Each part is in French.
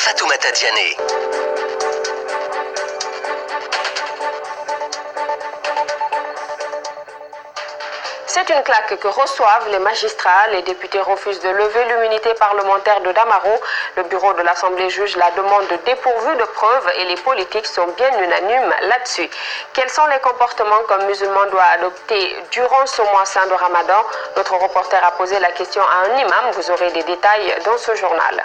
Fatoumata Diané. C'est une claque que reçoivent les magistrats. Les députés refusent de lever l'immunité parlementaire de Damaro. Le bureau de l'Assemblée juge la demande dépourvue de preuves et les politiques sont bien unanimes là-dessus. Quels sont les comportements qu'un musulman doit adopter durant ce mois saint de Ramadan? Notre reporter a posé la question à un imam. Vous aurez des détails dans ce journal.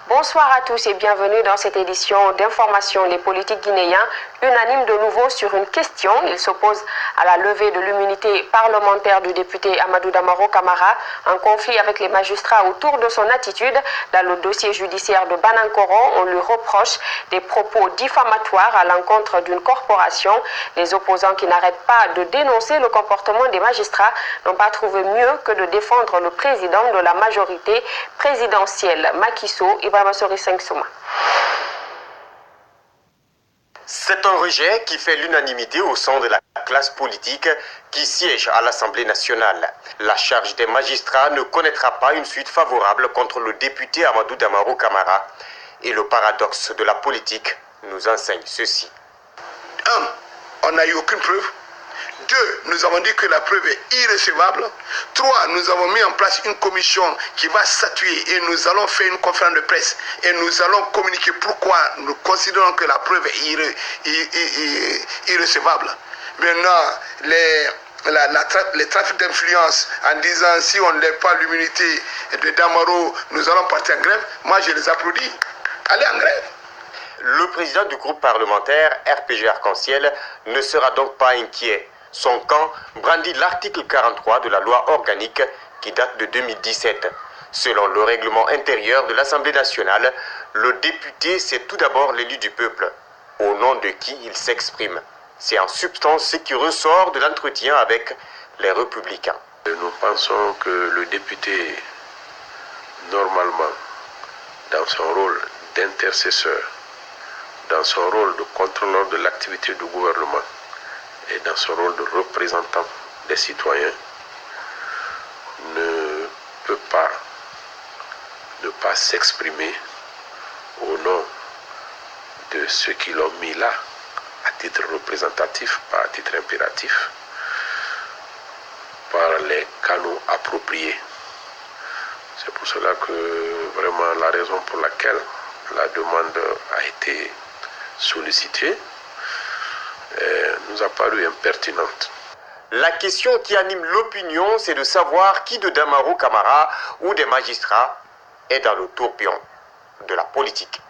Bonsoir à tous et bienvenue dans cette édition d'information. Les politiques guinéens unanimes de nouveau sur une question. Ils s'opposent à la levée de l'immunité parlementaire du député Amadou Damaro Camara. Un conflit avec les magistrats autour de son attitude. Dans le dossier judiciaire de Banankoron, on lui reproche des propos diffamatoires à l'encontre d'une corporation. Les opposants qui n'arrêtent pas de dénoncer le comportement des magistrats n'ont pas trouvé mieux que de défendre le président de la majorité présidentielle, Macky Sall, Ibrahima Sori Sengsouma. C'est un rejet qui fait l'unanimité au sein de la classe politique qui siège à l'Assemblée nationale. La charge des magistrats ne connaîtra pas une suite favorable contre le député Amadou Damaro Camara. Et le paradoxe de la politique nous enseigne ceci. 1. On n'a eu aucune preuve. 2. Nous avons dit que la preuve est irrecevable. 3. Nous avons mis en place une commission qui va statuer et nous allons faire une conférence de presse et nous allons communiquer pourquoi nous considérons que la preuve est irrecevable. Maintenant, les trafics d'influence en disant si on ne lève pas l'immunité de Damaro, nous allons partir en grève. Moi, je les applaudis. Allez en grève. Le président du groupe parlementaire RPG Arc-en-Ciel ne sera donc pas inquiet. Son camp brandit l'article 43 de la loi organique qui date de 2017. Selon le règlement intérieur de l'Assemblée nationale, le député, c'est tout d'abord l'élu du peuple, au nom de qui il s'exprime. C'est en substance ce qui ressort de l'entretien avec les Républicains. Nous pensons que le député, normalement, dans son rôle d'intercesseur, dans son rôle de contrôleur de l'activité du gouvernement et dans son rôle de représentant des citoyens, ne peut pas ne pas s'exprimer au nom de ceux qui l'ont mis là, à titre représentatif, pas à titre impératif, par les canaux appropriés. C'est pour cela que vraiment la raison pour laquelle la demande a été sollicitée nous a paru impertinente. La question qui anime l'opinion, c'est de savoir qui de Damaro Camara ou des magistrats est dans le tourbillon de la politique.